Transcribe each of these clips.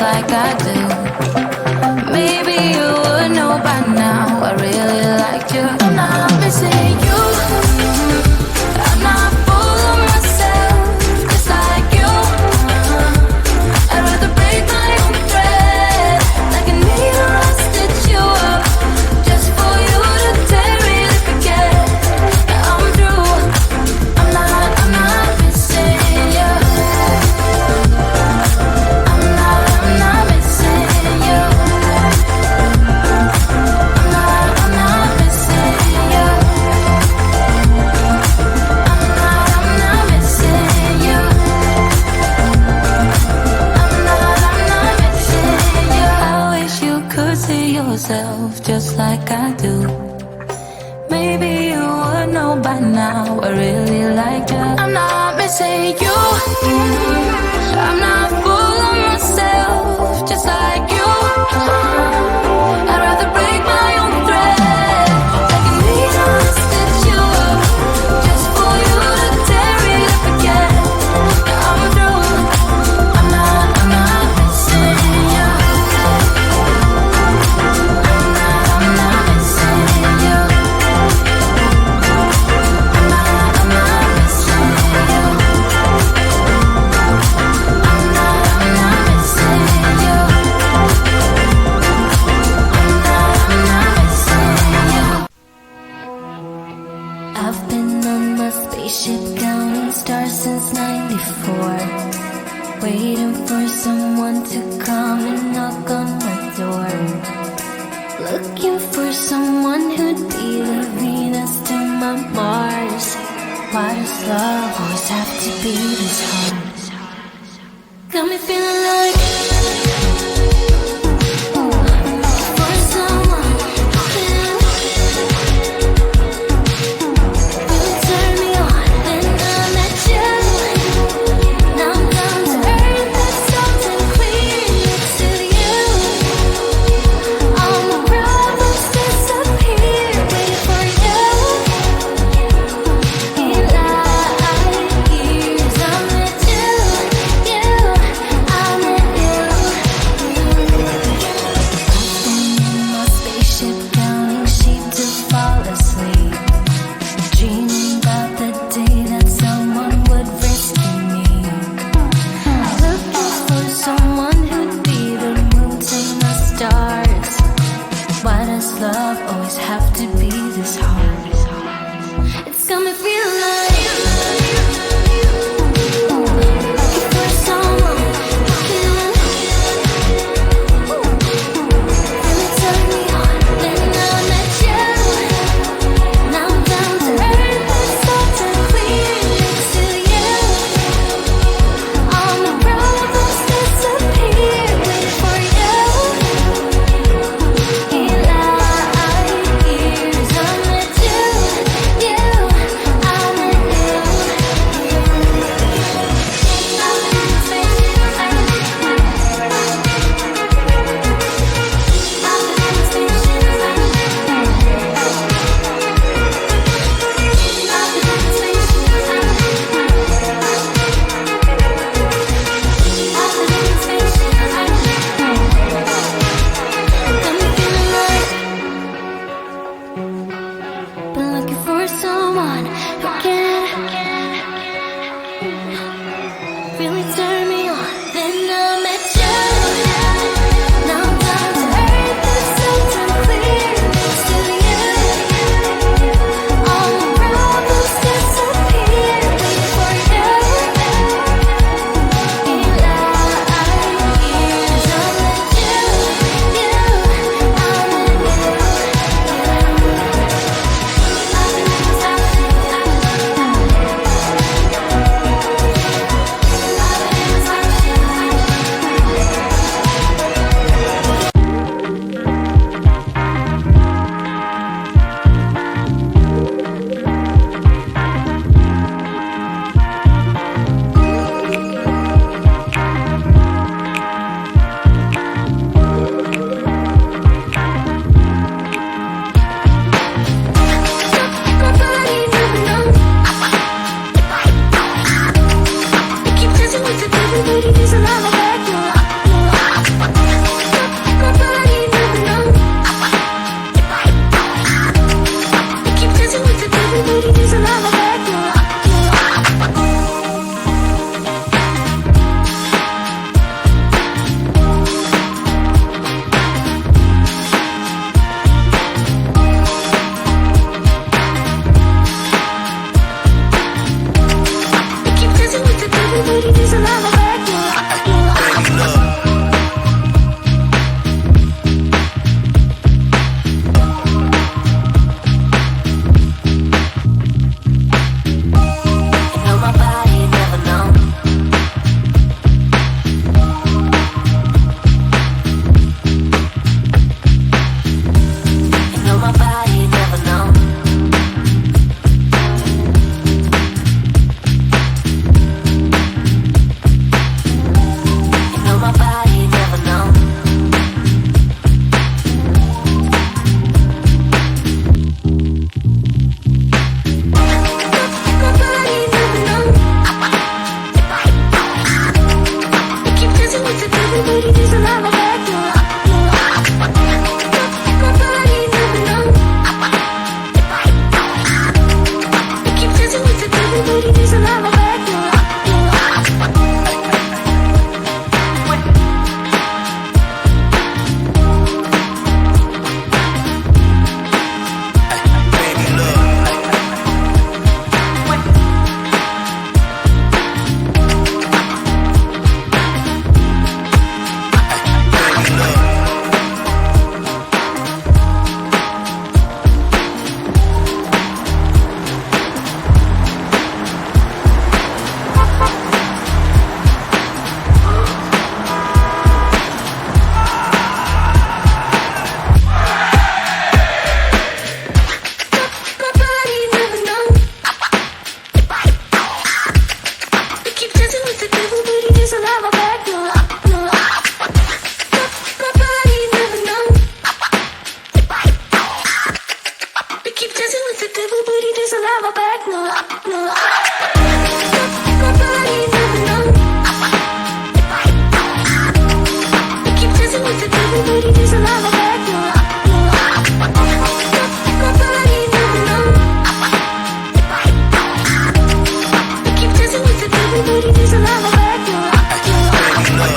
like I do. Maybe you would know by now I really liked you. I'm not missing you. I'm not full of myself, just like you. I'd rather break my own thread, like a needle I stitch you up, just for you to tear it if you get. I'm through. I'm not missing you. I'm not missing you. I'm not missing you. I'm not missing you. I'm not missing you. I wish you could see yourself just like I do. Maybe you would know by now I really like you. I'm not missing you. I'm not full of myself, just like you. I'd rather break my own thread, like a needle to stitch you up, just for you to tear it up again. I'm through. I'm not missing you. I'm not missing you. I'm not missing you. I'm not missing you. I'm not missing you. I've been on my spaceship counting stars since '94, waiting for someone to come and knock on my door. Looking for someone who'd be the Venus to my Mars. Why does love always have to be this hard? Got me feeling like for someone who really turned me on. Then I met you. Now I'm down to earth. There's something clear to you. All my problems disappear. Wait for you. In light years, I met you. I met you. keep dancing with the devil, but he doesn't have my back. No, no. My body never know. I keep dancing with the devil, but he doesn't have my back. No, no. My body never know. I keep dancing with the devil, but he doesn't have my back. No, no.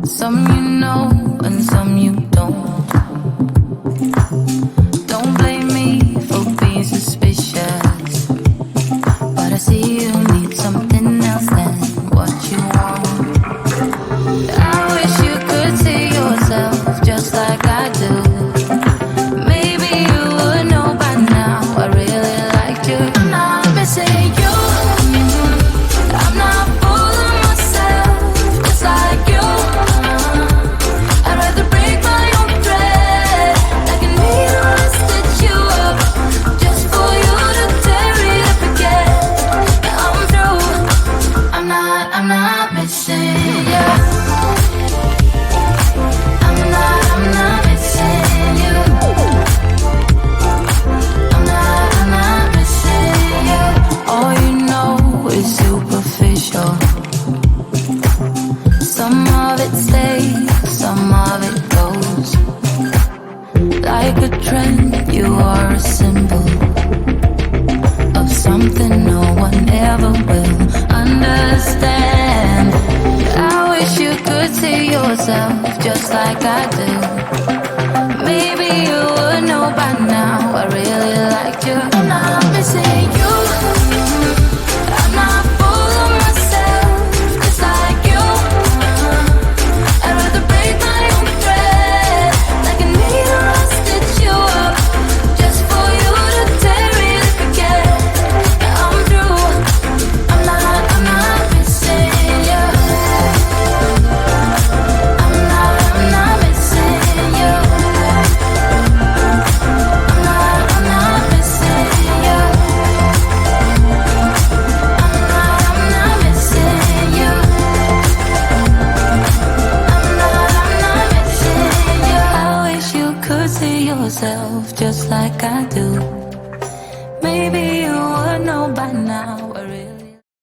Some you know and some you don't. Don't blame me for being suspicious, but I see you need something else than what you want. I wish you could see yourself just like I do. Maybe you would know by now I really liked you. I'm not missing you. I'm not fooling myself just like you. I'd rather break my own thread like a needle and stitch you up just for you to tear it up again. I'm through. I'm not missing you. I'm not missing you. I'm not missing you. All you know is superficial. Some of it stays, some of it goes. Like a trend, you are a symbol of something no one ever will understand. I wish you could see yourself just like I do. Maybe you would know by now I really liked you. I'm not missing you. I'm not full of myself just like you. I'd rather break my own thread like a needle and stitch you up just for you to tear it up again. I'm through. I'm not missing you. I'm not missing you. I'm not missing you. I'm not missing you. I'm not missing you. I wish you could see yourself just like I do. Maybe you would know by now